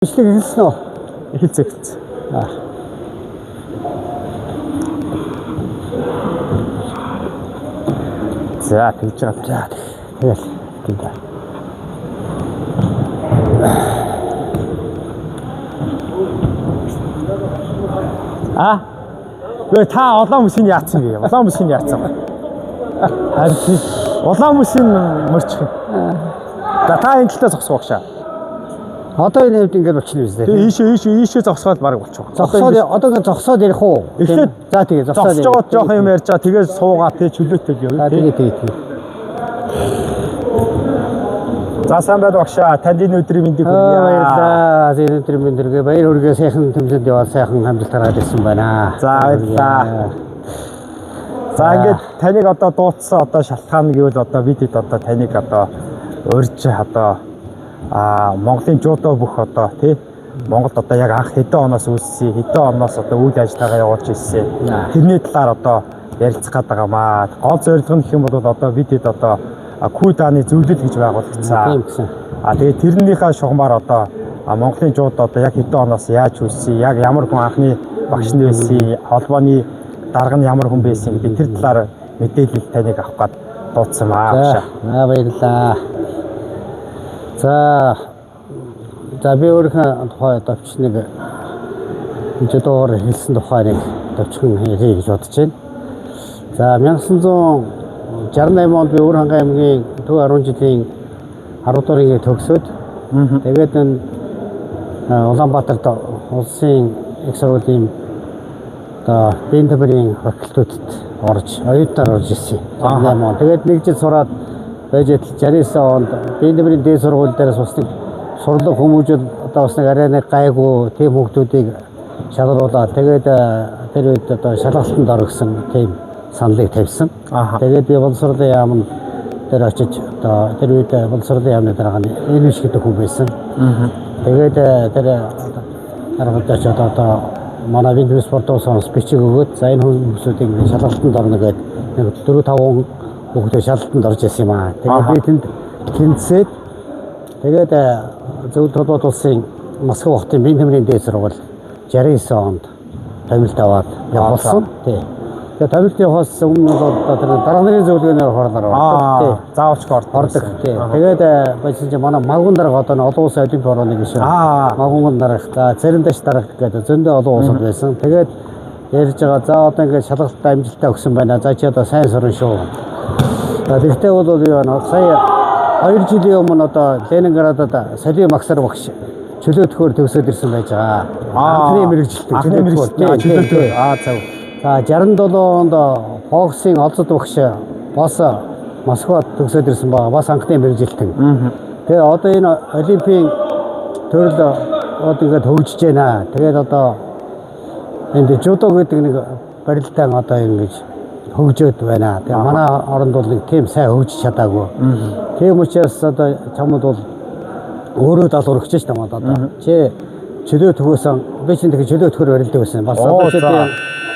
Бичлэг эхэлсэн үү? Эхэлсэн. За тэгж байгаа. Тэгэл. Тэгвэл. 왜 та улаан мөсийг яатсан бэ? Улаан мөсийг яатсан. Харин улаан мөсийг мөрчих. За та энэ талдаа зогсох багшаа. Одоо энэ хэвд ингэж болчихно биз дээ. Тэгээ ийшээ зогсоод баг болчих. Зогсоод одоо ингэ зогсоод ярих уу? Эхлээд за тэгээ зогсоод зогсож байгаа жоох юм ярьж байгаа. Тэгээ суугаа тэгээ чөлөөтэй л яваа. Тэгээ. За сайн байд багшаа. Танд энэ өдрийн мэндийг хүргэе. Баярлалаа. Энэ өдрийн мэндийг баяр хүргээ сайхан тэмцээнд яваад сайхан хамжилт гаргаад ирсэн байна. За баярлалаа. За ингээд таныг одоо дуудсан одоо шалтгаан гэвэл одоо бид хэд одоо таныг одоо урьж одоо Монголын жудо бүх одоо тий Монголд одоо яг анх хэдэн оноос үүссэн, хэдэн оноос одоо үйл ажиллагаа явуулж ирсэн. Тэрний талаар одоо ярилцах гээд байгаамаа. Гол зорилго нь гэх юм бол одоо бид хэд одоо Кудааны зөвлөл гэж байгуулагдсан. Тэгээ тэрнийхээ шугамар одоо Монголын жудо одоо яг хэдэн оноос яаж үүссэн, яг ямар хүн анхны багш нь байсан, холбооны дарга нь ямар хүн байсан гэдэг тэр талаар мэдээлэл таныг авах гээд дуудсан маа. Баярлалаа. За би өөрийнхөө тухай товч нэг жодоор хэлсэн тухайг товчхон хэлье гэж бодож байна. За 1968 онд би Өвөрхангай аймгийн Төв 10 жилийн 10 дуурайг төгсөөд тэгээд Улаанбаатарт улсын их сургуулийн одоо Бендэбрийн факультетд орж оюутаар орж ирсэн. 68 он. Тэгээд нэг жил сураад байж 69 онд Бендэбрийн дээд сургууль дээрээс бас нэг сурлаг хүмүүжил одоо бас нэг арай нэг гайгүй тийм хүмүүсийг шалгаруулаад тэгээд тэр үед одоо шалгалтанд орсон тийм саналыг тавьсан. Тэгээд би боловсролын яамд тэр очиж одоо тэр үед боловсролын яамны дараагаар энэ шиг гэдэг хүн байсан. Тэгээд тэр дараагаас одоо манай Бендэбрийн спортын сонс бичиг өгөөд за энэ хүмүүсүүдийг шалгалтанд орно гэдэг нэг 4-5 хүүхдээ шалгалтанд орж ирсэн юм аа. Тэгээд би тэнд тэнцээд тэгээд зөв толгойд улсын Москва хотын Бендэбрийн дээд сургууль 69 онд томилт аваад явуулсан. Тэгээд томилт явахаас өмнө бол тэр дарга нарын зөвлөгөөнөөр хорлоо. Заавч ордог. Тэгээд байсан чинь манай Магун дарга одоо олон улсын олимпийн орооны гишүүн. Магун дарга, Цэрэндаш дарга гэдэг зөндөө олон улсууд байсан. Тэгээд ярьж байгаа за одоо ингээд шалгалтад амжилттай өгсөн байна. За чи одоо сайн сурна шүү. Тэгтээ бол юу байна? Сая 2 жилийн өмнө одоо Ленинградад Салим Максар багш чөлөөтгөөр төгсөөд ирсэн байж байгаа. Анхны мэрэгжилтэн чөлөөтгөөр. За 67 онд боксing олзод багш бас Москвад төгсөөд ирсэн байгаа. Бас анхны мэрэгжилтэн. Тэгээ одоо энэ олимпийн төрөл одоо ингээд хөгжиж байна. Тэгээд одоо энд жудо гэдэг нэг барилдаан одоо ингэж хөгжөөд байна. Тэгээ манай оронд бол нэг тийм сайн хөгжиж чадаагүй. Тийм учраас одоо чамд бол өөрөө даалгавар өгч ш тамаад одоо чи чөлөө төгөөсөн би чинь тэг чөлөө төгөр барилдаг байсан. Бас одоо чи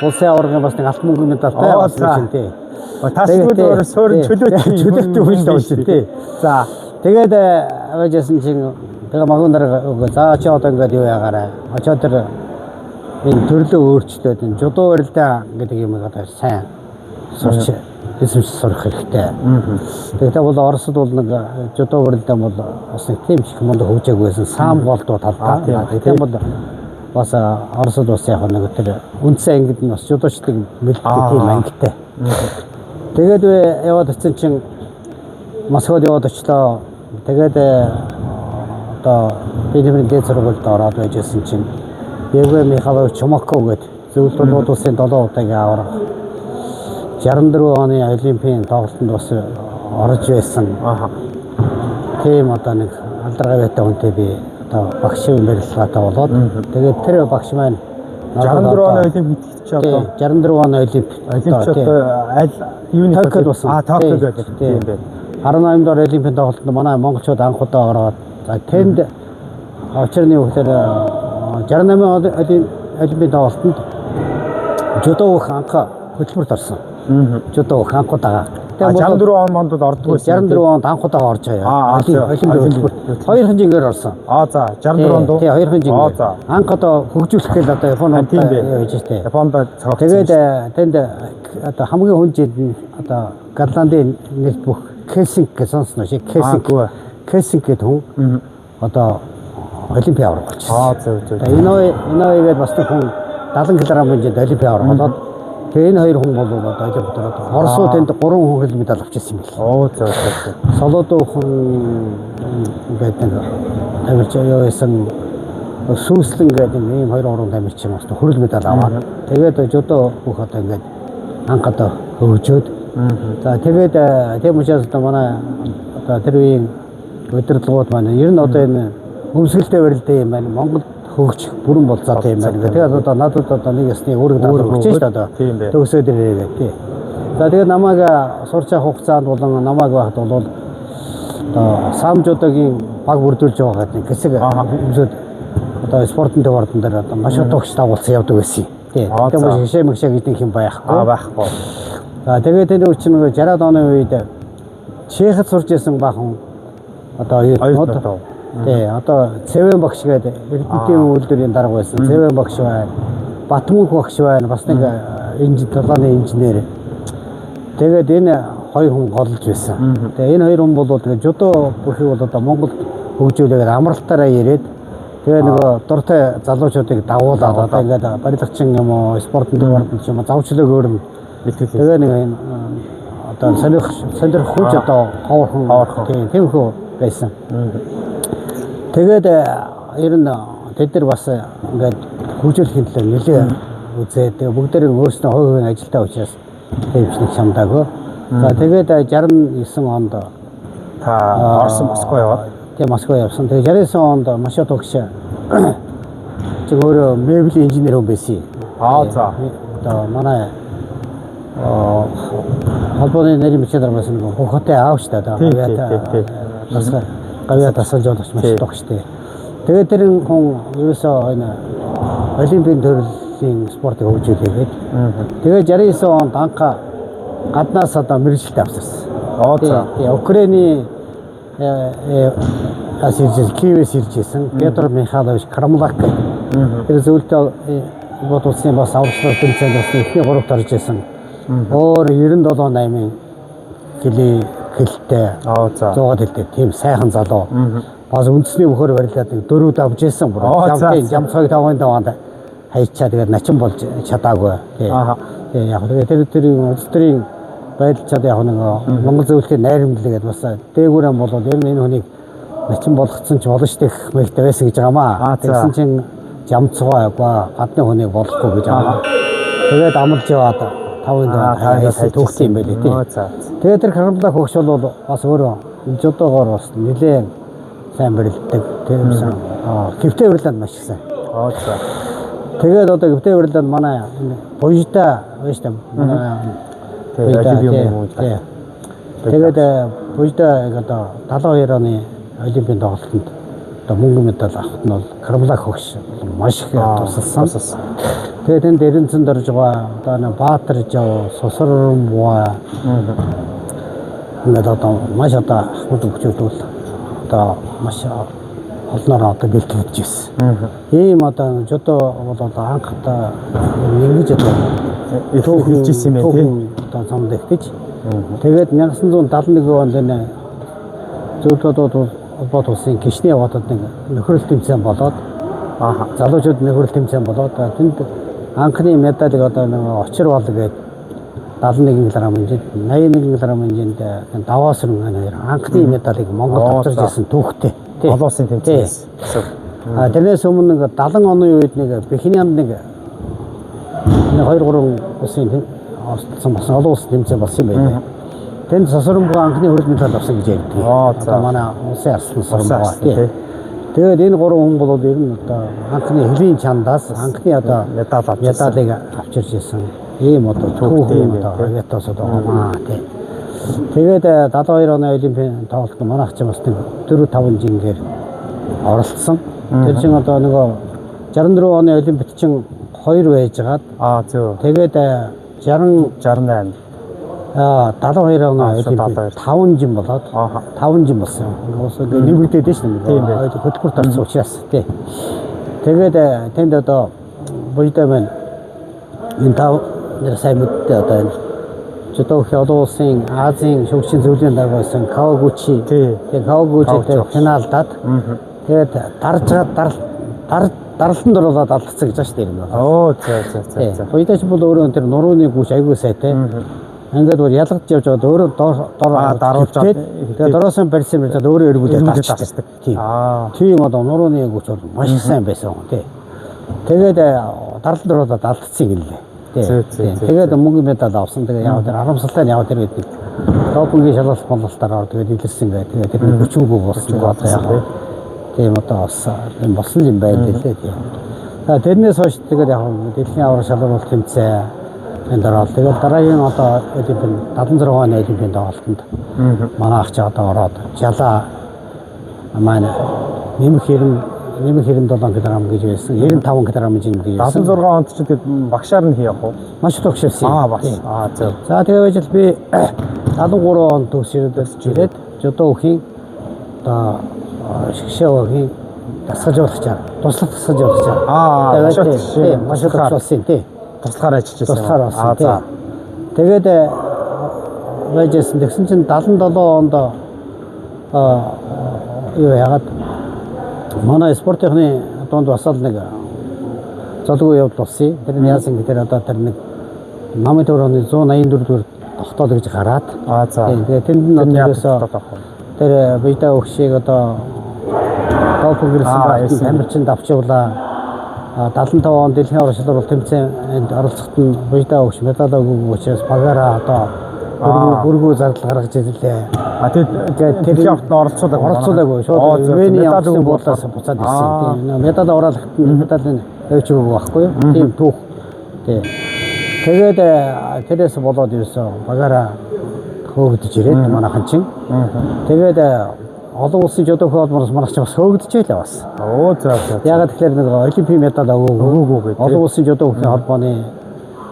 улсын аваргын бас нэг алт мөнгө медалтай болсон тий. Тасгүйгээр суурин чөлөөтэй хүн болж тий. За тэгээд аваажсэн чинь тэгээ Магун дарга за чи одоо ингээд юу ягаарай. Очоод тэр энэ төрлөө өөрчлөөд энэ жудо барилдаан гэдэг юм одоо сайн сурч эсвч сурах хэрэгтэй. Тэгээд бол Оросд бол нэг жудо барилдаан бол бас нэг тийм их мундаг хөгжөөг байсан. Сам голдуу талдаа. Тийм бол бас Оросд бас яг нэг тэр үндсэн ангид нь бас жудочдыг мэлдэг тийм ангитай. Тэгээд яваад очсон чинь Москвад яваад очлоо. Тэгээд одоо Бендэбрийн дээд сургуульд ороод байжсэн чинь Евгений Михайлович Чумаков гэдэг зөвлөлтүүд улсын 7 удаагийн аварга 64 оны олимпийн тоглолтод бас орж байсан. Тийм одоо нэг алдаргаа байтай хүнтэй би одоо багшийн барилгаатай болоод тэгээд тэр багш маань 64 оны олимпиад чи одоо 64 оны олимпиад аль юуны Токиод болсон. Токиод байдаг. Тийм байна. 18 дор олимпийн тоглолтод манай монголчууд анх удаа ороод за тэнд очирны хүүхдэр 68 олимпийн тоглолтод жудо анх хөтөлбөрт орсон. Жудо анх удаа. 64 он мондод ордог байсан. 64 онд анх удаа орж байгаа. Олимпиад хоёр хэмжээгээр орсон. За 64 онд уу? Тий, хоёр хэмжээгээр. Анх одоо хөгжүүлэх гэж одоо Японд явж штэ. Японд цогцсон. Тэгээд тэнд одоо хамгийн хүнжид нь одоо Голландын нэрт бүх Кессинг гэж сонсноо шиг Кессинг гэдэг хүн одоо Олимпиад аврах болчихсон. Зөв. Энэ гээд бас нэг хүн 70 кг хэмжээнд Олимпиад аврахад тэгээ энэ хоёр хүн бол одоо Олимпиад Оросууд тэнд 3 хүн медаль авчихсан юм байна. Зөв. Солодо хүн ингээд нэг амирч явсан сүүслэн гэдэг ийм 2-3 амирч юм бас хүрэл медаль аваад тэгээд жодо бүх одоо ингээд анх одоо хөгжөөд за тэгээд тийм учраас одоо манай одоо тэр үеийн удирдлагууд маань ер нь одоо энэ өмсгөлтэй барилдаа юм байна. Монгол хөгжих бүрэн болцоотой юм байна. Тэгээд одоо надад одоо нэг ясны үүрэг дадлаг өгч шүү дээ одоо. Төгсөөд ирээ тий. За тэгээд намайг сурч явах хугацаанд болон намайг байхад бол одоо Самжуудын баг бүрдүүлж байгаа гэдэг хэсэг өмсөд одоо спортын төвөрдөн дээр одоо маш их тогч дагуулсан явдаг байсан. Тий. Тэгээд маш хишээ мэгшээ гэдэг юм байхгүй. За тэгээд энэ үчин 60-аад оны үед Чехэд сурч исэн бахан одоо тий одоо Цэвэн багш гэдэг Эрдэнэтийн үйлдвэрийн дарга байсан. Цэвэн багш байна. Батмөнх багш байна. Бас нэг толгойн инженер. Тэгээд энэ хоёр хүн голж байсан. Тэгээд энэ хоёр хүн бол тэгээд жодо бүхий бол одоо Монгол хөгжүүлээд амралтаараа ирээд тэгээ нөгөө дуртай залуучуудыг дагуулад одоо ингээд барилгачин юм уу спортын төвөрдөнд ч юм уу завчлаг өөрөм тэгээ нэг энэ одоо сонирхож одоо ховорхон тийм хөө байсан. Тэгээд ер нь тэд нар бас ингээд хөгжүүлэхийн төлөө нэлээ үзээд бүгдээр өөрсдөө хувийн ажилдаа учраас төвчнийг шамдаагүй. За тэгээд 69 онд Орос Москва яваад тийм Москва явсан. Тэгээд 69 онд маш их тогш чи өөрөө мебелийн инженер хүн байсан. За одоо манай холбооны нарийн бичээр байсан нэг хөхөтэй аав шүү дээ. Одоо гавья тасалж явах маш тогштой. Тэгээд тэр хүн ерөөсөө энэ олимпийн төрлийн спортыг хөгжүүлээд тэгээд 69 онд анх гаднаас одоо мэргэжилт авсан. Украиний Киевээс иржсэн Петр Михайлович Карамлак гэдэг. Тэр зөвлөлтөө бод улсын бас аврагчлал тэмцээнд бас ихний 3-т орж исэн. Өөр 97-8-ын хэлтэй 100-аад хэлтэй тийм сайхан залуу. Бас үндэсний бөхөр барилаад 4-д авч исэн бүр. Жамцойг 5-ын даваанд хайчаа тэгээд начин болж чадаагүй. Яг тэгээд тэр улстрийн байдалчаад яг нэг Монгол зөвлөхийн найрамдлыг бас дээгүүрэн болоод ер нь энэ хүнийг начин болгоцсон ч болно штэ гэх мэгтэй байсан гэж байгаамаа. Тэгсэн чинь жамцгой гадны хүнийг болохгүй гэж байгаа. Тэгээд амлж яваад 5-ын даваанд төгсөн юм байлээ тий. Тэгээд тэр Карамлак хөгш бол бас өөрөө жодоогоор бас нэлээд сайн барилддаг. Тэрсэн хэвтэй барилдаад маш их сайн. Тэгээд одоо хэвтэй барилдаад манай Божита байж та тэгээд Божита одоо 72 оны олимпийн тоглолтод одоо мөнгө медаль авахт нь бол Карамлак хөгш маш их тусалсан. Тэгээд энэ дэрэнцэнд орж байгаа одоо нэг Баатар жав, Сусармуа ингээд одоо маш одоо ахмад хөгжүүлвэл одоо маш олноор одоо бэлтгэж ирсэн. Ийм одоо жодо бол одоо анхтаа ингэж одоо төвхөж ирсэн юм тийм одоо замд ихэж. Тэгээд 1971 онд энэ зөвлөлтүүд бод улсын гишний яваадад нэг нөхрөл тэмцээн болоод залуучууд нөхрөл тэмцээн болоод тэнд анхны медалийг одоо нэг очир бол гээд 71 кг хэмжээнд 81 кг хэмжээнд даваас руу анхны медалийг Монголд авчирч ирсэн түүхтэй. Олон улсын тэмцээнээс. Тэрнээс өмнө нэг 70 оны үед нэг Бэхинянд нэг 2-3 улсын болсон олон улсын тэмцээн болсон юм байна. Тэнд Сосромбоо анхны хүрэл медаль авсан гэж ярьдаг. Одоо манай улсын арслан Сосромбоо. Тэгээд энэ 3 хүн бол ер нь одоо анхны хөлийн чандаас анхны одоо медалийг авчирч ирсэн. Ийм одоо түүхэн одоо ятаас одоо тий. Тэгээд 72 оны олимпийн тоглолтод манай ах чинь бас 4-5 жингээр оролцсон. Тэр чинь одоо нөгөө 64 оны олимпиад чинь 2 байжгаад тэгээд 68 72 оны72. 5 жин болоод Ааха. 5 жин болсон. Уус нэмэгдээд шүү дээ. Тийм бай. Хөтөлбөрт орсон учраас тий. Тэгээд тэнд одоо буйдаа маань энэ тав нэр сайн мэдтэй одоо энэ Жодоохи олон улсын Азийн шүүгчийн зөвлөлийн дарга байсан Кавагучи. Тий. Тэгээд Кавагучитэй финалдаад тэгээд даралтанд оруулаад алдсан гэж байна шүү дээ энэ. Оо за. Буйдаач бол өөрөө тэр нурууны гүш аягүй сайтай. Ингээд бүр ялгаж явж байгаад өөрөө дор даруулж тэгээд дороос нь барьсан байж өөрөө эргүүлээд дарчихдаг. Тийм. Тийм одоо нурууны гүш бол маш их сайн байсан тий. Тэгээд даралтанд оруулаад алдсан юм лээ. Тэгээд мөнгө медаль авсан. Тэгээд яг тэр харамсалтай нь яг тэр гэдэг допингийн шалгалт бололтоор тэгээд илэрсэн гэх. Тэгээд тэр хүчгүй болсон одоо яг тийм одоо болсон юм байна лээ тийм. Тэрнээс хойш тэгээд яг дэлхийн аврал шалгуулалт тэмцээн энд ороод тэгээд дараагийн одоо эдийн 76 оны эдийн тоглолтод манай ах чад ороод жалаа манай нэмэх 97 кг гэж байсан. 95 кг гэж байсан. 76 онд ч тэгээд багшаар нь хийх уу? Маш төгшөлсөн. Бас. За. За тэгээд ажил би 73 онд төгсөрөөд ирээд Жодоохи одоо шгшээгийн туслах тасгаж явуулчаа. Маш төгсөлсөн тий. Туслахаар ажиллажсэн. Туслахаар болсон тий. Тэгээд байжсэн тэгсэн чинь 77 онд юу яагаад манай спортын донд бас л нэг золгүй явдал болсон. Тэр нь яасан гэхээр одоо тэр нэг намын төрөний 184 дугаар тогтоол гэж гараад. За. Тэгээд тэнд нь одоосоо тэр бийдэ өгшийг одоо допингийн тамирчин давчуулаа. 75 онд дэлхийн аврал шалралт тэмцээнд оролцоход нь бийдэ өгш медаль өгөөгүй учраас багаараа одоо өргөө зардал гаргаж ирлээ. Тэгээд тэр явт нь оролцуулаагүй. Шууд Вений авсан буудлаас буцаад ирсэн. Тийм медаль оруулахад медалийн явж өгөө байхгүй юу? Тийм түүх. Тэгээд тэрээс болоод ирсэн багаараа хөөгдөж ирээд манайхан чинь. Тэгээд олон улсын Жодоохи холбооноос манайх ч бас хөөгдөж байлаа бас. За. Ягаад тэгэхээр нэг олимпийн медаль өгөөгүй гэдэг. Олон улсын Жодоохи холбооны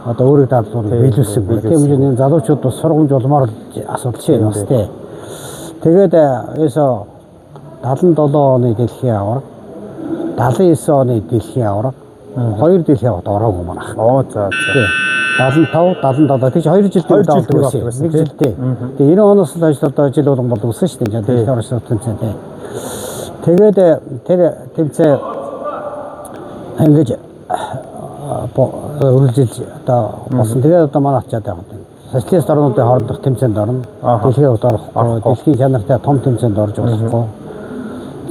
одоо өөрөг дадлуурыг биелүүлсэн. Тийм үеийн залуучууд бас сургамж улмаар асуудал шиг бас тий. Тэгээд ерөөсө 77 оны дэлхийн аварга, 79 оны дэлхийн аварга, хоёр дэлхийн аваргад ороогүй манайх. За. Тий. 75, 77 тийч 2 жилийн давталт байсан. Нэг жил тий. Тэгээ 90 оноос л хойш одоо жил болгон болгосон шүү дээ. Дэлхийн аварга тэмцээн тий. Тэгээд тэр тэмцээн ингэж үргэлжилж одоо болсон. Тэгээд одоо манай ачаад байгаа юм. Социалист орнуудын хоорондох тэмцээнд орно. Дэлхийн аваргад орохгүй, дэлхийн чанартай том тэмцээнд орж болохгүй.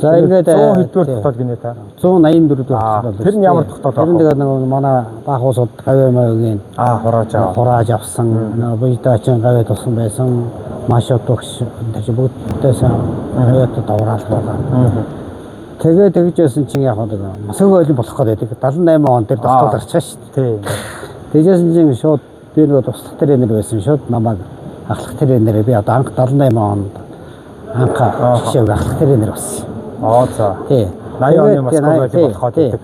За ингээд 100 хэдвэр тогтоол гинэ та. 184 тогтоол. Тэр нь ямар тогтоол? Тэр нь тэгээд нэг манай баах улсууд гавьяамагийн хурааж авсан. Буйдаачин гавьяа тулсан байсан. Маш өгч тэр бүгдээс гавьяатад авраал байгаа. Тэгээд тэгжсэн чинь яг нэг масаггүй олимп болох гэдэг. 78 онд тэр тогтоол гарчихсан шүү дээ. Тэгжсэн чинь шууд би нэг туслах тренер байсан. Шууд намайг ахлах тренер би одоо анх 78 онд анх шигшээг ахлах тренер болсон. За. Тий. 80 оны Москва олимп болох гэдэг.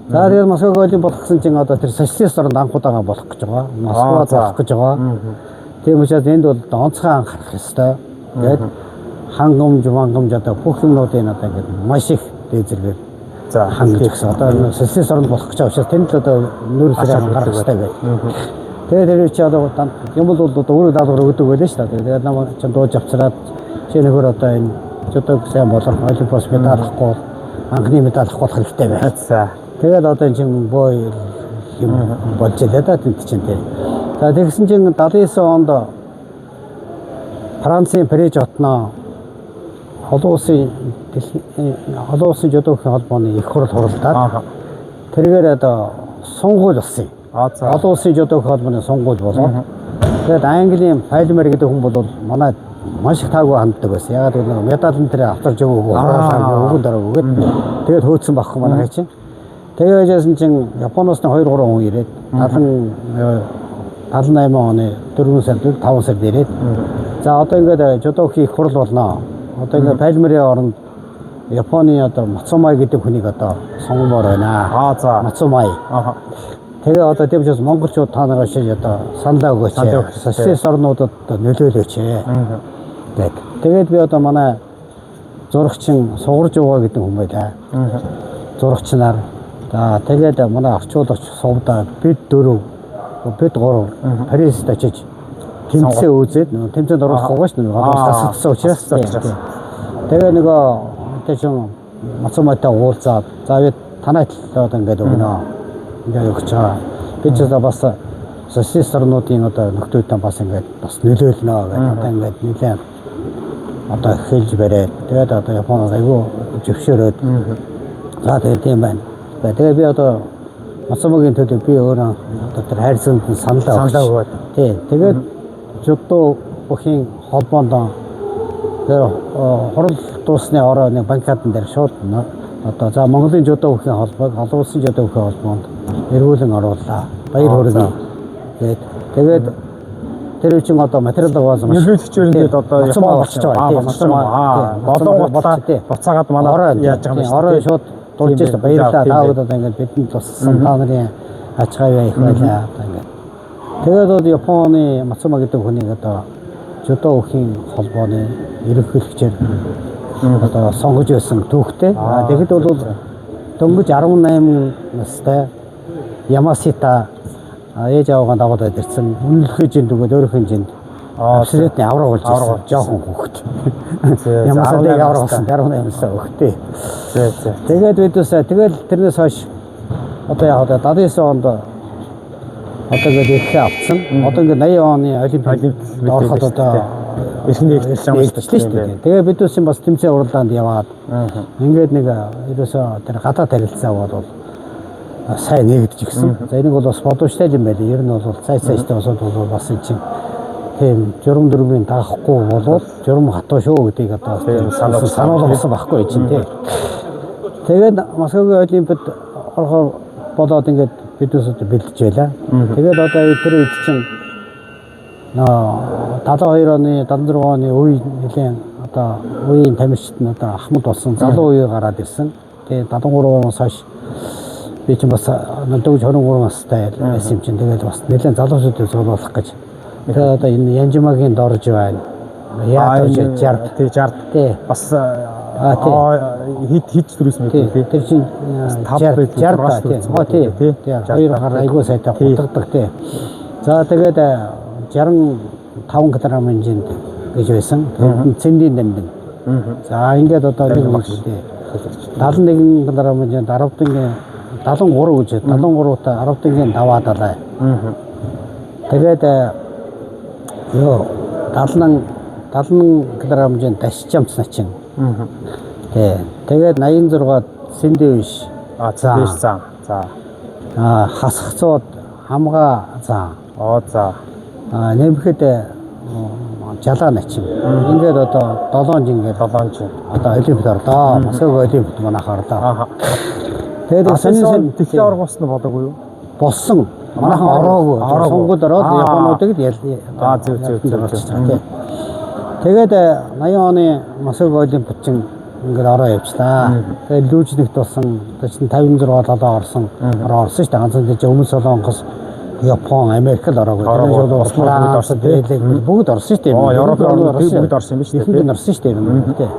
За тэгээд Москва олимп болгосон чинь одоо тэр социалист оронд анхудаага болох гэж байгаа. Москвад болох гэж байгаа. Тийм учраас энд бол онцгой анхаарах ёстой. Тэгээд хангамж одоо бүх юмнуудын одоо ингээд маш их дээзэргээд хангаж гэсэн. Одоо социалист оронд болох гэж байгаа учраас тэнд л одоо нүүрсээр анхаарах ёстой гэдэг. Тэгээд тэр чи одоо юм бол одоо өөрөө даалгавар өгдөг байлаа шүү дээ. Тэгээд намайг ч дууж авчираад чи нөхөр одоо энэ Жодоохи сайн болох олимпиас медаль авахгүй анхны медаль авах болох хэрэгтэй байна. Тэгээд одоо энэ чинь боо юм болж байгаа тэнд чинь тий. За тэгсэн чинь 79 онд Францын Париж хотноо олон улсын Жодоохи холбооны их хурл хуралдаад тэргээр одоо сонгуул болсон юм. Олон улсын Жодоохи холбооны сонгуул болоод тэгээд Английн Пайлмер гэдэг хүн бол манай маш их таагүй ханддаг байсан. Ягаад гэвэл медаль тэр авчирж өгөөгүй өгөн дараа өгөөд тэгээд хөөцсөн байхгүй манай чинь. Тэгээд яасан чинь Японоос 2-3 хүн ирээд 78 оны 4 сард 5 сард ирээд за одоо ингээд Жодоохи их хурл болно. Одоо ингээд Пайлмерийн оронд Японы одоо Мацумай гэдэг хүнийг одоо сонгомоор байна. Мацумай. Тэгээ одоо тийм ч бас монголчууд та нараа шиг одоо сандаа өгөөч. Социалист орнуудад нөлөөлөөч. Тэгээд би одоо манай зурагчин сугарж байгаа гэдэг хүн байлаа. Зурагч нар. За тэгээд манай орчуулагч сувдаа бид 4 бид 3 Парист очиж тэмцээ үзээд тэмцээнд оруулах байгаа шүү дээ. Одоо тасалсан учраас. Тэгээ нөгөө тэжин Мацуматай уулзаад за бид танай талаад ингээд өгнө. Ингээд өгч байгаа. Бид ч бас социалист орнуудын одоо нөхдөөдөө бас ингээд бас нөлөөлнө гэдэг. Одоо ингээд нэлээд одоо хэлж бариад тэгээд одоо Японоос айгүй зөвшөөрөөд за тийм байна. Тэгээ би одоо Мацумагийн төлөө би өөрөө одоо тэр хайрцагт саналаа өгөөд тий. Тэгээд жудуу бүхийн холбоонд тэр хурал дуусны ороо нэг банкадн дээр шууд одоо за Монголын жудуу бүхийн холбоог олон улсын жудуу бүхийн холбоонд эргүүлэн оруулаа. Баяр хүргэе. Тэгээд тэр үчин одоо материал байгаа юм. Нөлөөлөгчөөрөнд одоо Япон болчих байгаа. Болон буцаагаад манай яаж байгаа юм бэ? Ороо шууд дурж ирсэн. Баярлалаа. Та бүхэн одоо ингээд бидэнд туссан та нарын ачгаа их байлаа. Ингээд. Тэгээд одоо Японы Мацума гэдэг хүнийг одоо жудуу бүхийн холбооны ерөнхийлөгчээр одоо сонгож байсан түүхтэй. Тэгэхэд бол дөнгөж 18 настай Ямасита ээж аваагаа дагуулад ирсэн. Үнэлэхээ жинд өгөөд өөрөөх нь жинд абсолютны авраг болж ирсэн. Жохон хөвгт. Ямаситыг аврагсан 18 настай хөвгтэй. Тэгээд бидээс тэгэл тэрнээс хойш одоо яг 79 онд одоо ингээд их авцсан. Одоо ингээд 80 оны олимпиад ороход одоо эрхэний хэлж байгаа шүү дээ. Тэгээ бидээс бас тэмцээн уралдаанд яваад ингээд нэг ерөөсөө тэр гадаад харилцаа бол сайн нэгдэж гисэн. За энийг бол бас бодвочтой юм байли. Ер нь бол цааштай босоод бол бас энэ чинь тийм журам дөрмийн даахгүй болоод журам хатуу шүү гэдгийг одоо сануулсан байхгүй чинь тий. Тэгээд Москвагийн олимпиад орохоор болоод ингээд бидээс бэлдэж байлаа. Тэгээд одоо тэр үед чинь 72 оны 76 оны үе нэлийн одоо үеийн тамирчид нь одоо ахмад болсон залуу үе гараад ирсэн. Тэгээд 73 оноос хойш би ч бас дөнгөж 23 настай байсан юм чинь тэгээд бас нэлээд залуучуудыг зурлуулах гэж. Тэгээд одоо энэ Янжимагийн дорж байна. Яа гэж 60 тий бас хит төрөөс мэт тий. Тэр чинь 5 тий. Хоёр хар айгуу сайтай хутгадаг тий. За тэгээд 65 кг-ын жинд гэж байсан. Цэндийн дамбин. За ингээд одоо нэг үг тий. 71 кг-ын жинд 10-ын 73 гэж 73-та 10-ын даваад алаа. Тэгээд ёо 70 кг-ын дашчамцна чинь. Тэгээд 86-ад сэндвиш за. Хасах цууд хамгаа за. За. Нэмэхэд жалаа начин. Ингээд одоо 7 жин одоо олимпиад орлоо. Москвагийн олимпиад манайх орлоо. Тэгээд сонин тэхээ оргоос нь болоогүй юу? Болсон. Манайхан ороогүй. Сонгод ороод Японуудад зөв. Тэгээд 80 оны Москвагийн олимпиад чинь ингээд ороо явчлаа. Тэгээд лүүжлэгт болсон. Тэгээд 56 талаа орсон шүү дээ. Ганцхан тийч өмнө Солонгос, Япон, Америк л ороогүй. Бүгд орсон шүү дээ. Европын орнууд бүгд орсон юм шүү дээ. Ихэнх нь орсон шүү дээ.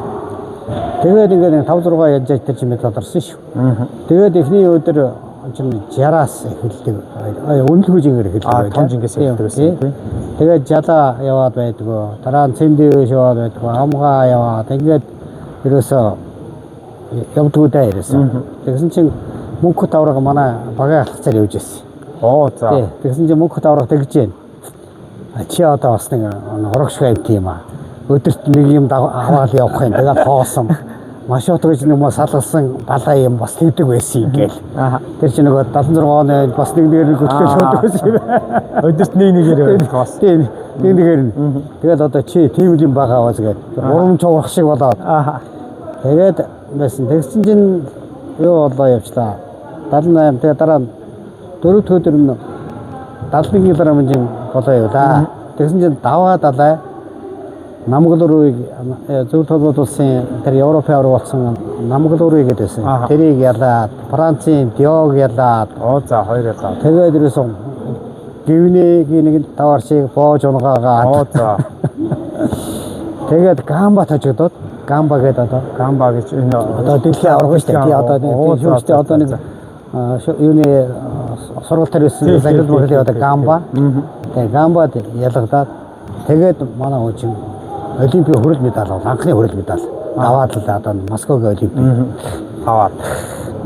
Тэгээд ингээд 5-6 яаж тэр чинь медаль орсон шүү. Тэгээд эхний өдөр чинь 60-аас эхэлдэг. Үнэлгүүжээр эхэлдэг. Том жингээс эхэлдэг байсан тийм. Тэгээд жалаа яваад байдгүй. Дараа нь цэндээс яваад байдгүй. Хамгаа яваад ингээд ерөөсөө явдггүй даа ерөөсөө. Тэгсэн чинь мөнхөд авраг манай багийн алхацаар явж байсан. За. Тэгсэн чинь мөнхөд авраг тэгж байна. Чи одоо бас нэг урагш байв тийм аа. Өдөрт нэг юм аваад явах юм. Тэгээд хоосон. Машууд гэж нэг мас салгасан балаа юм бас тэгдэг байсан юм гээл. Тэр чинь нөгөө 76 оны бас нэгээр хөтлөж шуудаг байсан юм. Өдөрт нэгээр бас. Тийм. Нэгээр. Тэгээд одоо чи тийм юм байгаа аваад гээд урам чуурах шиг болоод. Тэгээд байсан. Тэгсэн чинь юу болоо явчлаа. 78 тэгээд дараа нь 4 өдөр нь 71 кг болоо явлаа. Тэгсэн чинь даваа далаа намглуурыг зөв толгойд улсын тэр Европын авраг болсон намглуурыг гэдээсэн. Тэрийг ялаад Францын Диог ялаад За хоёр ялаад. тэгээд ерөөсөн гівнийг нэг таваршиг боож унгаагаад За. тэгээд Гамба тажигдоод Гамба гэдэг одоо Гамба гэж энэ одоо дэлхийн авраг шүү дээ. Одоо нэг шүүгчтэй одоо нэг юуны сургалт төрөөсөн загвар бүхэл одоо Гамба. Тэгээд Гамбад ялгадаад тэгээд манай хүчин Олимпийн хүрэл медаль бол анхны хүрэл медаль аваад л одоо Москвагийн Олимпик аваад.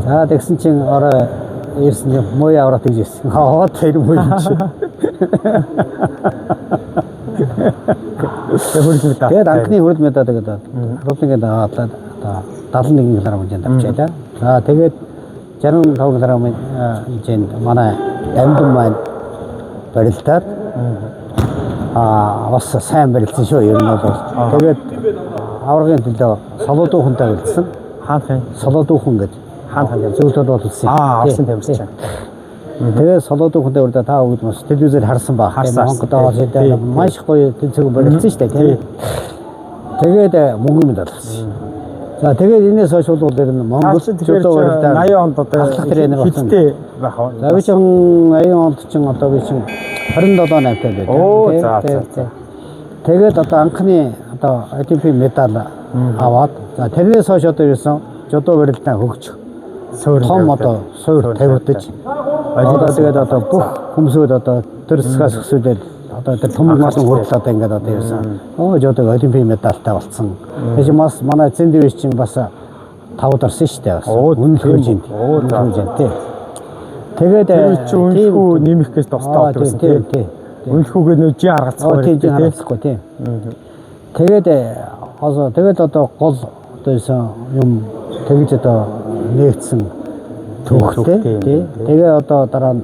За тэгсэн чинь орой ирсэн юм муу аваад тэгжсэн. Хаваад тэр муу юм чи. Тэгээд анхны хүрэл медаль тэгээд Олимпиад аваад одоо 71 кг-ын давчаалаа. За тэгээд 65 кг-ын хэмжээнд манай амдын маань барилдаад бас сайн барилдсан шүү ер нь бол. Тэгээд аврагын төлөө солоодуухантай барилдсан. Хаанхын солоодуухан гэдэг хаан зөвлөд болсон. Авсан тавьсан. Тэгээд солоодуухантай барилдаа та бүгд бас телевизээр харсан ба. Монголд аваад маш гоё тэнцэг барилдсан шүү дээ. Тэгээд мөнгө медаль авсан. За тэгээд энэс хойш бол ер нь Монгол жодоо барилдаа 80 онд одоо хиттэй байх уу? За би чинь 80 онд чинь одоо би чинь 27 8-тай байдаг. Тэгээд одоо анхны одоо Олимпийн медаль аваад за тэрнээс хойш одоо ерөөсөн жодоо барилдаа хөгж том одоо суур тавигдаж одоо тэгээд одоо бүх хүмүүсүүд одоо төр засгаас өсвөлээд одоо тэр том олон хүртэл одоо ингээд одоо ерөөсөн жодоо Олимпийн медальтай болсон. Takže бас манай Зэндивч чинь бас 5 дарсан шүү дээ. Үнэлэх хэмжээнд. Тий. Тэгээд үнэлэхүү нэмэх гэж тусдаа болсон тийм. Үнэлэхүүгээ нөө жи харгалцахгүй тийм. Тэгээд одоо гол одоо юм тэгж одоо нэгдсэн төвхтэй тий. Тэгээ одоо дараа нь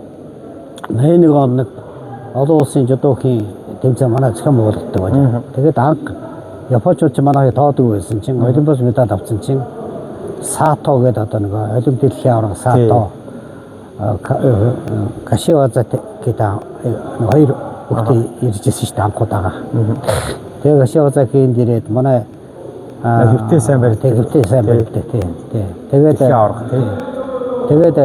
81 он нэг олон улсын жодоохийн тэмцээн манай зохион байгуулагддаг байна. Тэгээд анх Японч манай тоодог байсан чинь Олимпиад медаль авсан чинь Сато гэдэг одоо нэг Олимпиад дэлхийн авраг Сато Кашиваза гэдэг хоёр хүүхдээ ирж ирсэн шүү дээ анхудаага. Тэгээд Кашивазагийн дээрээ манай хөвтэй сайн барилдаг. Хөвтэй сайн барилдаг тий. Тэгээд аврах тий. Тэгээд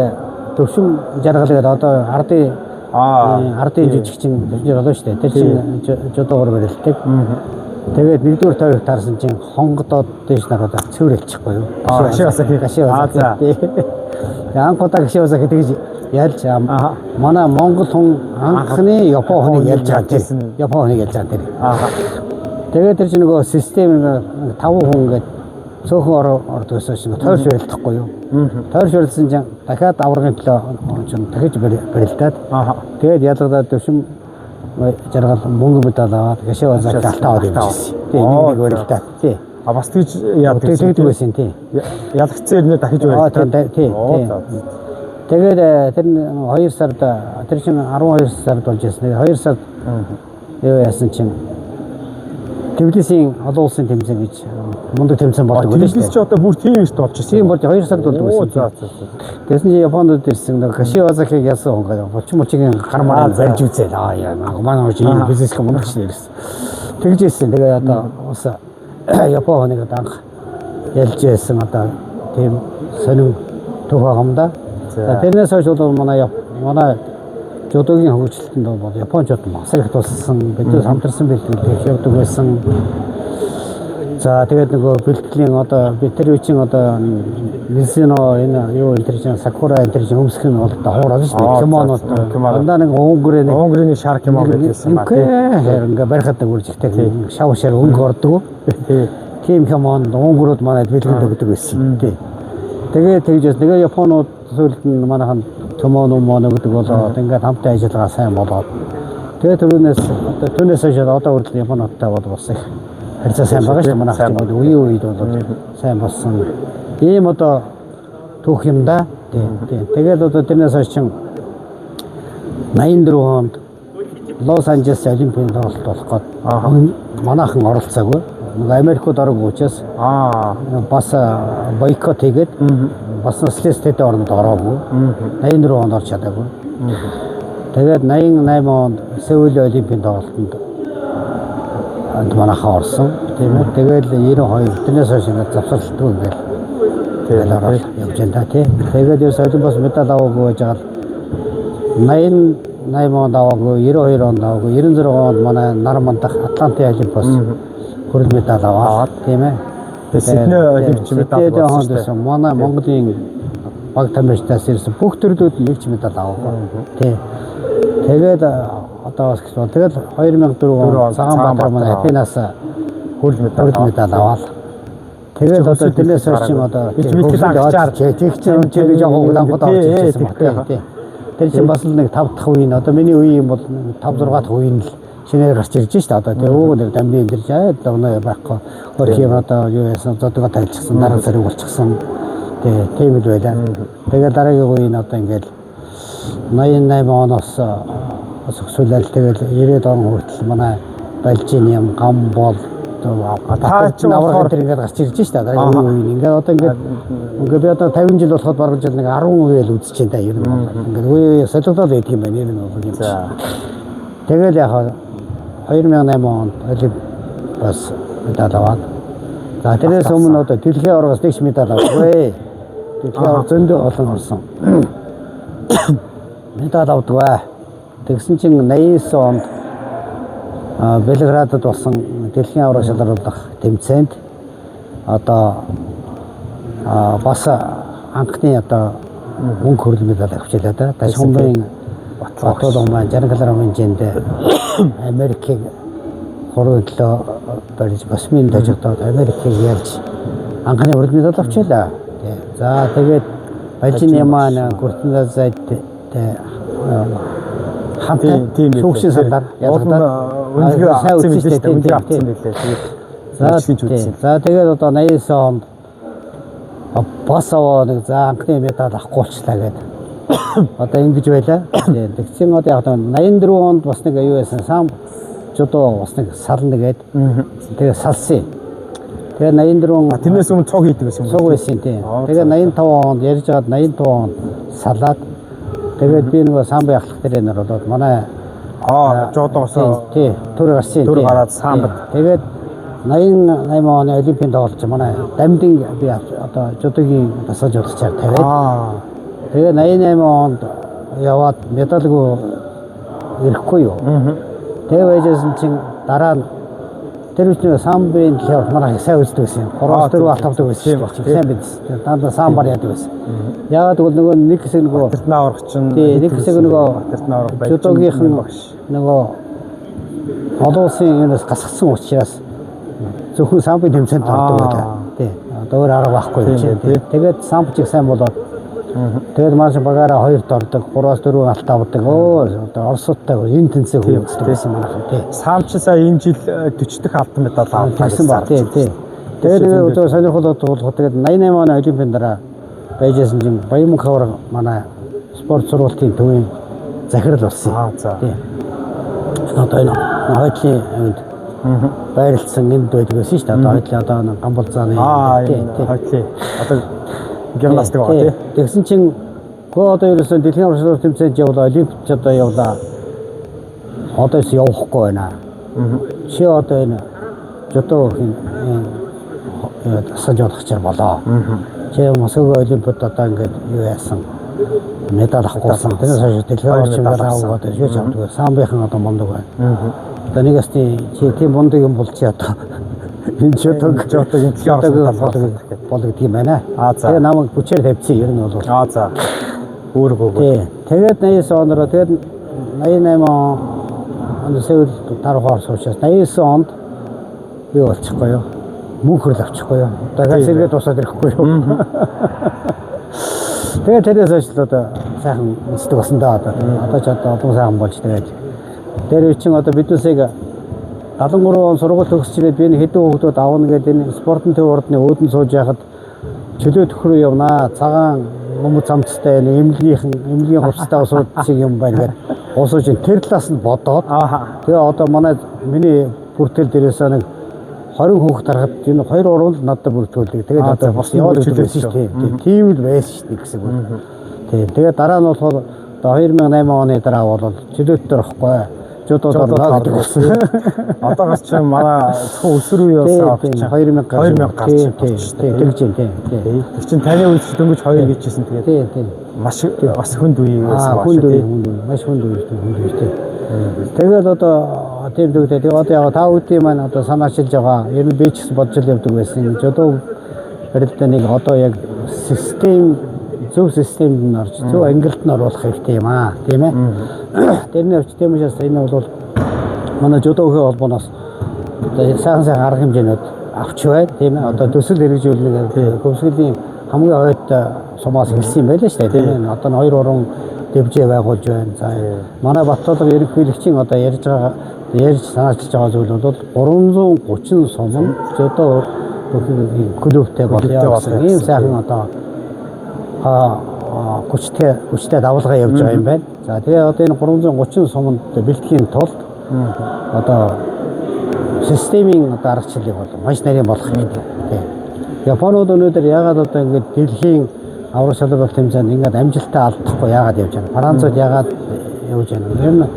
төвшин жаргалгээд одоо ардын жижигчин болоо шүү дээ. Тэр чинь жодоогоор барилдаг. Тэгээд нэгдүгээр тойрог таарсан чинь хонгодоод дэш нараад цэвэрлчихгүй юу? Кашиваза. Анхудаа Кашиваза гэдэг ялж манай Монгол хүн анхны Япон хүнийг ялж байгаа тийм. Япон хүнийг ялж байгаа тийм. Тэгээд тэр чинь нөгөө систем 5 хүн ингээд цөөхөн ордгоосоо шиг тойрч барилдахгүй юу? Тойрч барилдсан чинь дахиад аврагын төлөө чинь дахиж барилдаад тэгээд ялгадаад төвшин жаргал мөнгө медаль аваад Кашивазаг алтаа аваад явчихсан. Тийм нэг барилдаад тий. Бас тэгж яадаг байсан тий. Ялгцээр нэ дахиж барилдаад тий. Тэгээд тэр 2 сард тэр чинь 12 сард болж ирсэн. 2 сард юу яасан чинь Тбилисийн олон улсын тэмцээн гэж мундаг тэмцээн болдог байлаа. Тбилис ч одоо бүр тийм шүү дээ болж ирсэн. Тийм болж 2 сард болдог байсан. Тэгсэн чинь Японд ирсэн нэг Кашивазагийн ясан хонгаа булчмулчгийн гармаар барьж үзээ. Яа манай хож ийм бизнес мундаг шин ирсэн. Тэгж ирсэн. Тэгээ одоо бас Япон хоног анх ялж байсан одоо тийм сонин төв хагамда. Тэрнээс хойш бол манай жодоогийн хөгжилтөнд бол Япончууд маш их туссан, бидээс хамтарсан бэлтгэл явдаг байсан. За тэгээд нөгөө бэлтгэлийн одоо тэр үеийн одоо Мисино энэ юу энэ чинь Сакура энэ чинь өмсөх нь бол хуураад шүү дээ. Кимонод дандаа нэг Унгарын шар кимон гэсэн ба тийм. Ингээ барихад нэг үржигтэй шав шар өнгө ордог. Тийм кимон Унгрууд манайд бэлтгэл өгдөг байсан. Тэгээд тэгж тэгээ Японууд сүүлд нь манайхан Томоно гэдэг болоод ингээд хамтаа ажиллагаа сайн болоод тэгээд түүнээс хойш одоо хүртэл Японуудтай бол бас их харьцаа сайн байгаа шүү дээ. Манайх чинь үед бол сайн болсон. Ийм одоо түүх юм да. Тийм. Тэгээд одоо тэрнээс хойш чинь 84 онд Лос Анжелес Олимпийн тоглолт болох гээд манайхан оролцоогүй. Нэг Америкт орог учраас бас бойкот хийгээд бас статистиктэй оронд ороогүй. 84 онд орч чадаагүй. Тэгээд 88 онд Сеул Олимпийн тоглолтод манайхаа орсон. Тийм ээ. Тэгэл 92 тэрнээс хойш ингээд завсарлалтгүй ингээд Тийм ороод явж байна тий. Тэгээд ерөөс олимпиас медаль аваагүй байж байгаа 88 онд аваагүй, 92 онд аваагүй, 96 онд манай нар мандах Атлантын олимпиас хөрөл медаль аваад тийм ээ. Тэгээд Сидней олимпич медаль авсан. Манай Монголын баг тамирчдаас ирсэн бүх төрлүүд нэг ч медаль аваагүй. Тий. Тэгээд одоо бас гэсэн. Тэгээд 2004 онд Цагаанбаатар манай Афинаас хөрөл медаль аваад. Тэгээд одоо тэрнээс хойш одоо тэгч яг удаангууд авч ирсэн байна. Тий. Тэр чинь бас нэг 5 дахь үеийн одоо миний үеийн бол 5 6 дахь үеийн л шинээр гарч ирж шүү дээ. Одоо тэр өвгөн дамжин энэ жаа өнөө байхгүй. Хөрхим одоо юу яасан зодгоо тавьчихсан, дараа зэрэг болчихсон. Тийм л байлаа. Тэгээд дараагийн үеийн одоо ингээд 88 оноос өсөөлөл тэгэл 90 он хүртэл манай Балжин юм гам бол одоо ч аврал тэр ингээд гарч ирж шүү дээ. Дараагийн үеийн ингээд одоо ингээд би одоо 50 жил болоход баруун жил нэг 10 үеэл үзчихээн та ер нь ингээд үе солиглол байдаг юм байна ер нь бол юм. Тэгэл яг 2008 онд бас медаль аваад. За тэрээс өмнө одоо дэлхийн аваргаас нэгч медаль авахгүй. Дэлхийн аварга зөндөө олон орсон. Медаль авдгаа. Тэгсэн чинь 89 онд Белградад болсон дэлхийн аварга шалгаруулах тэмцээнд одоо бас анхны одоо мөнгө хөрөл медаль авчлаа да. Ташхумбын Батлон маань 60 кг хэмжээнд Америкийг хөрөлөө барьж басмын дажигдаад Америкийг ялж анхны хөрөл медаль авчлаа. За тэгээд Балжин маань Гүртэн зайд хамтын шүүгчийн сандар ялгадаад үнэхээр авсан билээ шүү дээ. Авсан билээ. За тэгээд одоо 89 онд бас нэг за анхны медаль авахгүйчлаа гэдэг. Одоо ингэж байлаа. Тэгсэн одоо яг 84 онд бас нэг юу яасан сам жудоо бас нэг сална гээд. Тэгээ салсан. Тэгээ 84 тэрнээс өмнө цог хийдэг байсан юм. Цог байсан тийм. Тэгээ 85 онд ярьж байгаад 85 онд салаад тэгээд би нөгөө самбай ахлах тэрээр болоод манай жодоос тий түр гарсан. Түр гараад самбад. Тэгээд 88 оны олимпиад тоглож манай дамдын би одоо жодогийн тасаж удачаар тавиад. Тэгээ 88 онд яваад медальгүй ирэхгүй юу. Тэгээ байжсэн чинь дараа нь тэр үчнээ самбын талаар манай сайн үздэг байсан. 3-4 алт авдаг байсан. Сайн биз. Дандаа самбар яадаг байсан. Яагаад гэвэл нөгөө нэг хэсэг нөгөө Батэртны аврагч нь нэг хэсэг нөгөө Батэртны авраг байж жодогийнхэн нөгөө олон улсын юунаас гасгсан учраас зөвхөн самбын тэмцээнд ордог байлаа. Тий. Одоо өөр арга байхгүй юм чинь. Тэгээд самб чиг сайн болоод тэгээд маш багаараа 2-т ордог, 3-4 алт авдаг. Одоо Оростой энэ тэнцээ хөвгдсөн байсан манайхан тий. Самч сая энэ жил 40 дахь алтан медаль авсан ба тий. Тэгээд одоо сонирхолтой тулгууд тэгээд 88 оны олимпиад дараа байжсэн чинь Баянмөнх аварга манай спорт сургуулийн төвийн захирал болсон. За. Тий. Одоо энэ хойдлын авинд байрлалсан энд байдаг байсан шүү дээ. Одоо хойдлын одоо гамболзааны тий. Хойдлын одоо гимнастик байгаа тий. Тэгсэн чинь гоо одоо ерөөсөө дэлхийн аварга тэмцээнд явлаа, олимпиад одоо явлаа. Одоос явахгүй байна. Чи одоо энэ жодоогийн сажуулах чар болоо. Чи Москвагийн олимпиад одоо ингээд юу яасан? Медаль авахгүйсэн. Тэрнээс хойш дэлхийн аварга медаль аваад юу ч авдаг. Самбайхан одоо мундаг байна. Одоо нэг асти чи тийм мундаг юм бол чи одоо энэ жодогийн дэлхийн аварга болгох юм байна. Тэгээ намайг хүчээр тавьчих ер нь бол. За. Өөргөө. Тий. Тэгээд 89 оноор тэгээд 88 он Сеул тархаар суучаас 89 онд юу болчихгүй юу? Мөнх хөрөл авчихгүй юу? Тэгээд сэргээ тусаад ирэхгүй юу? Тэгээд тэрээс хойш л одоо сайхан өсдөг болсон даа одоо. Одоо ч одоо олон сайхан болж тэгээд тэр үчин одоо биднээсээ 73 он сургууль төгсчихэд би энэ хэдэн хүүхдүүд аавна гэдэг энэ спортын төв урдны өөдөн сууж яхад чөлөө төхрөө явнаа. Цагаан өмд цамцтай эмнэлгийн хувцастай усуудчиг юм байна гэдэг. Уусууч тэр талаас нь бодоод тэгээ одоо манай миний бүртгэл дээрээс нэг 20 хүүхд тарахад энэ 2 урал надад бүртгүүлдэг. Тэгээд одоо бас яваад чөлөөсөн шүү дээ. Тийм л байсан шүү дээ гэсэн үг. Тэгээд дараа нь болохоор одоо 2008 оны дараа бол чөлөөт төрөхгүй. жодод орно гэдэг болсон. Одоогоос ч манай зөвхөн өсвөр үе болсон. 2000 гарч тэгж юм тийм. Тэр чинь таны үед дөнгөж 2 гэжсэн тэгээд Тийм. маш хүнд үе байсан Хүн үе маш хүн үе. Тэгээд одоо тийм дэгдээ. Одоо яг та бүдгийн маань одоо санаачилж байгаа. Ер нь би ч гэсэн бодж явдаг байсан. Жодоо барилдаа нэг одоо яг систем зөв системд нь орж зөв ангилалд нь оруулах хэрэгтэй юм аа, тийм ээ. Тэрний явц тийм учраас энэ бол манай жодоогийн холбооноос одоо сайхан арга хэмжээнүүд авч байна, тийм ээ. Одоо төсөл хэрэгжүүлэх хөвсгөлийн хамгийн ойд сумаас хэлсэн юм байлаа шүү дээ, тийм ээ. Одоо 2-3 дэвжээ байгуулж байна. За манай Баттуулга ерөнхийлөгчийн одоо ярьж санаачилж байгаа зүйл бол 330 сум жодоо клубтэй болёо гэсэн ийм сайхан одоо хүчтэй давалгаа явж байгаа юм байна. За тэгээ одоо энэ 330 суманд бэлтгэхийн тулд одоо системийн одоо аргачлалыг бол маш нарийн болох хэрэгтэй. Японууд өнөөдөр яагаад одоо ингэж дэлхийн аврал шалралт хэмжээнд ингэж амжилтаа алдахгүй яагаад явж байна? Францууд яагаад явж байна? Ер нь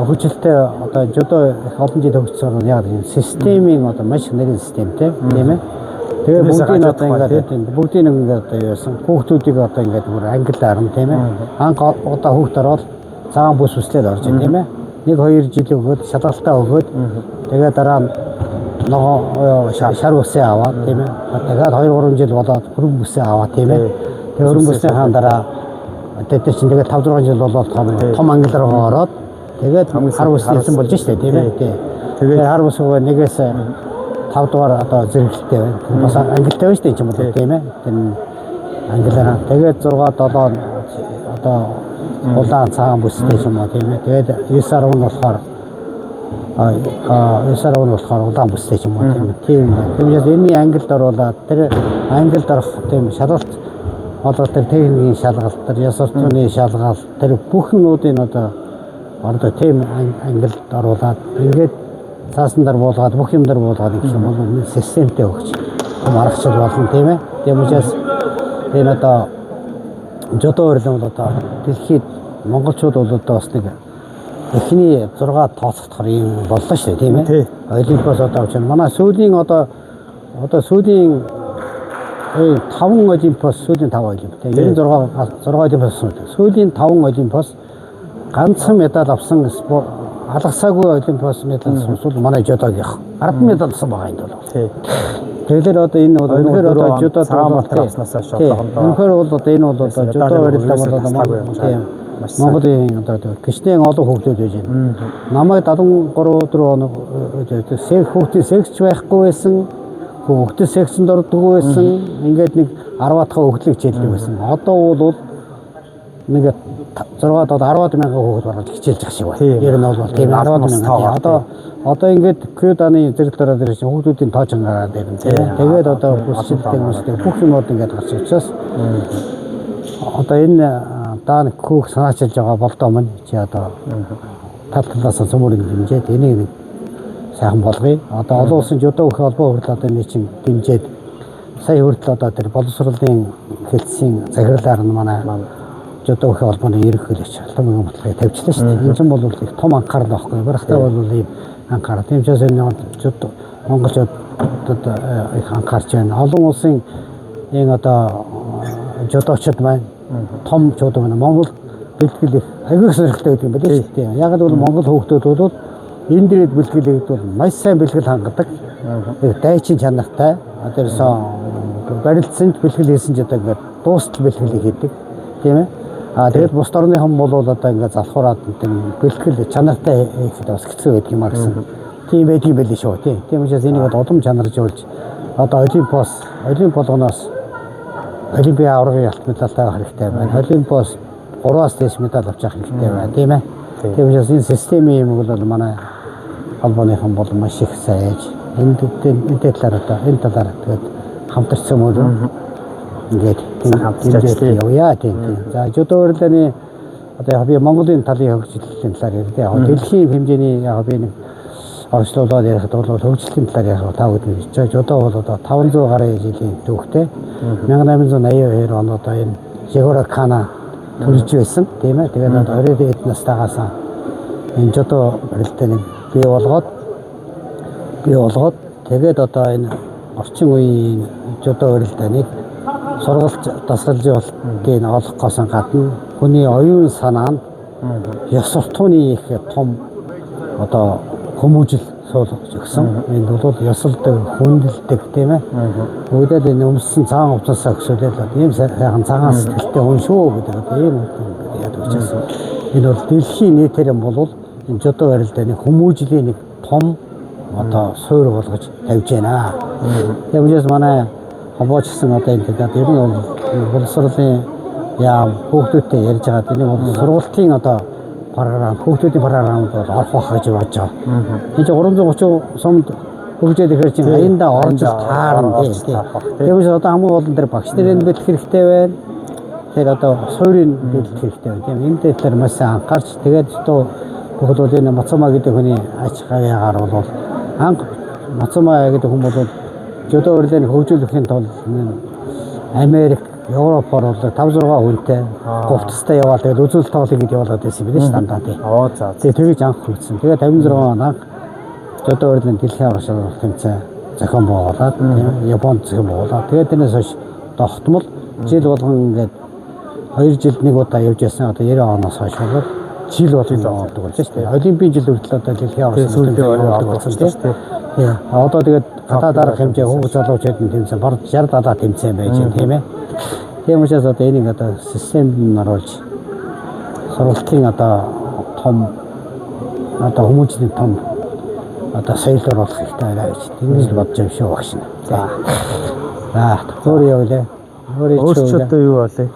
хүчтэй одоо жодоо их олон жил хөгжсөн яагаад юм системийн одоо маш нарийн системтэй тийм ээ. Тэгээ бүгдийн одоо ингээд бүгдийн ингээд одоо яасан хүүхдүүдийг одоо ингээд бүр ангиллаар нь тийм ээ. Анх одоо хүүхд ороод цагаан бүс үслээд орж ин тийм ээ. 1-2 жил өгөөд шалгалтаа өгөөд тэгээ дараа нь ногоо шар үсээ аваад тийм ээ. Тэгээд 2-3 жил болоод хөрөнгө бүсээ аваад тийм ээ. Тэгээ хөрөнгө бүсний хаан дараа тэд чинь тэгээд 5-6 жил болоод том ангил руу ороод тэгээд хар бүс хэлсэн болж штэ тийм ээ. Тэгээд хар бүс нэгээс 5 дугаар одоо зэрэглэлтэй байна. Бас ангилтай байна шүү дээ юм бол тийм ээ. Тэр ангилаараа тэгээд 6-7 одоо улаан цагаан бүстэй юм аа тийм ээ. Тэгээд 9-10 нь болохоор 9-10 нь болохоор улаан бүстэй юм аа тийм ээ. Тийм байна. Тэгээд энэ ангилд оруулаад тэр ангилд орох тийм шалгалт одоо тэр техникийн шалгалт, тэр яс орчны шалгалт, тэр бүх юмнуудын одоо тийм ангилд оруулаад ингээд цаасан дээр буулгаад бүх юм дээр буулгаад гэх юм бол системтэй өгч аргачлал болно тийм ээ. Тийм учраас энэ одоо жодоо урилан бол одоо дэлхийд монголчууд бол одоо бас нэг эхний 6 тооцохдохор юм боллоо шүү дээ тийм ээ. Олимпиас одоо авч байна. Манай сүүлийн одоо сүүлийн 5 олимпиас сүүлийн 5 олимпиас. 96 олимпиас сүүлийн 5 олимпиас ганцхан медаль авсан спорт алгасаагүй олимпиас медаль авсан манай жодоогийнх 10 медаль авсан байгаа энэ бол. Тэгэхээр одоо энэ бол үнэхээр одоо жодо цагаан балтар авснаас шалтгаалсан. Үнэхээр бол одоо энэ бол одоо жодо барилдаа бол Монголын одоо гişнэн олон хүүхдүүд байж байна. Намайг 73-4 хоног хүүхдийн секс байхгүй байсан. Хүүхдийн сексэнд ордоггүй байсан. Ингээд нэг 10-аад хүүхдлийг хичээлдэг байсан. Одоо бол нэг 6-аад 10-аад мянган хүүхэд ороод хичээлж байгаа шиг байна. Ер нь бол тийм 10-аад мянган. Одоо ингээд Кёданы зэрэгтэрээр дээр чинь хүүхдүүдийн тоо чангараад байна. Тэгээд одоо бүсчилтэй бүх юмуд ингээд гарч учраас одоо энэ даан хүүхд санаачилж байгаа болдоо мань чи одоо тал талаас цөмөрөг хэмжээд энийг сайхан болгоё. Одоо олон улсын жодоо холбоо хүртэл одоо энэ чинь дэмжээд сая хүртэл одоо тэр боловсролын хэлтсийн захирлаар нь манай жодоо холбооны ерөнхийлөгч Алтан бодлогыг тавьчихлаа шүү дээ. Энэ ч бол их том анхаарал байхгүй. Барахтаа бол ийм анхаарал. Тийм ч энэ жодоо монголчууд одоо их анхаарч байна. Олон улсын энэ одоо жодоочд маань том жодоо маань Монгол бэлтгэл аягүй сонирхолтой гэдэг юм байна шүү дээ. Яг л бол монгол хүүхдүүд бол энэ дээд бэлтгэлийг бол маш сайн бэлтгэл хангадаг. Дайчин чанартай. Тэрсэн барилдсанд бэлтгэл хийсэн ч одоо ингээд дуустал бэлтгэлийг хийдэг. Тийм ээ. Тэгээд бус орныхан бол одоо ингээд залхуураад бэлтгэл чанартай хийхэд бас хэцүү байдаг юм а гэсэн. Тийм байдгийг байл шүү. Тийм учраас энийг удам чанаржуулж одоо олимпиологоноос олимпиа аврагын ялт медальтай авах хэрэгтэй байна. Олимпиас 3-аас дээш медаль авч явах хэрэгтэй байна. Тийм ээ. Тийм учраас энэ системийн юм бол манай холбооныхан бол маш их сайж энэ талаар одоо энэ талаар тэгээд хамтарсан мөр ингээд хамтарч явъя тийм. За жодоо урилааны одоо яг би Монголын талын хөгжлийн талаар ярьдээ. Яг дэлхийн хэмжээний яг би нэг орчлуулаад ярихад бол хөгжлийн талаар яг та бүхэн хийж жодоо бол одоо 500 гаруй жилийн түүхтэй 1882 онд одоо энэ Жигора Кана төрж байсан тийм ээ. Тэгээд одоо 20 эд настайгаас энэ жодоо барилтыг бий болгоод тэгээд одоо энэ орчин үеийн жодоо барилтыг сургалж дасгалжуулалтыг олох гэсэн гадна хүний оюун санаа нь ёс суртахууны их том одоо хүмүүжил суулгаж өгсөн. Энд бол ёсолдог, хүндэлдэг тийм ээ. Үүдэл энэ өмссөн цагаан хувцасаа өсөөлөл ийм сайхан цагаан сэтгэлтэй хүн шүү гэдэг ийм үг яадаг учраас энэ бол дэлхийн нийтээр бол энэ жодоо барилтын хүмүүжлийн нэг том одоо суурь болгож тавьж байна. Яг үгээс манай хобооч гэсэн одоо энэ гэдэг ер нь боловсролын яам хүүхдүүдтэй ярьж байгаа энэ бол сургалтын одоо програм хүүхдүүдийн програмд бол орох байх гэж бодож байгаа. Энэ чинь 330 сумд хөгжөөд ихэр чинь аяндаа орж таарна тийм. Тэгвэл одоо хамгийн олон дээр багш нарын бэлтгэх хэрэгтэй байна. Тэр одоо суурийг бэлтгэх хэрэгтэй байна. Тийм энэ дээр маш анхаарч тэгээд одоо бүгд энэ Мацума гэдэг хүний ач хаягаар бол анх Мацума гэдэг хүн бол жодоо барилтыг хөгжүүлэхийн тулд Америк, Европоор бол 5-6 хүнтэй говьцтой яваад тэгээд үзүүл тоглолт явуулаад байсан юм биш дандаа тийм. За. Тэгээд анх хөгжсөн. Тэгээд 56 он анх жодоо барилтын дэлхийн аврагын тэмцээн зохион байгуулад Японд зохион байгуулад тэгээд тэрнээс хойш тогтмол жил болгон ингээд 2 жилд нэг удаа явж ясан одоо 90 оноос хойш бол жил болгон явдаг болж шүү дээ. Олимпийн жил хүртэл одоо дэлхийн аврагын тэмцээн тийм. Одоо тэгээд гадаад арга хэмжээ хүүхд залуучууд нь тэмцээн бар 60-70 тэмцээн байж байна тийм ээ. Тийм учраас одоо энийг одоо системд нь оруулж сургалтын одоо том одоо хүмүүжлийн том одоо соёлоор болох хэрэгтэй байна гэж ингэж л бодож юм шүү багш. За. Өөр явуулаа. Өөрчлөлтөө юу болъё?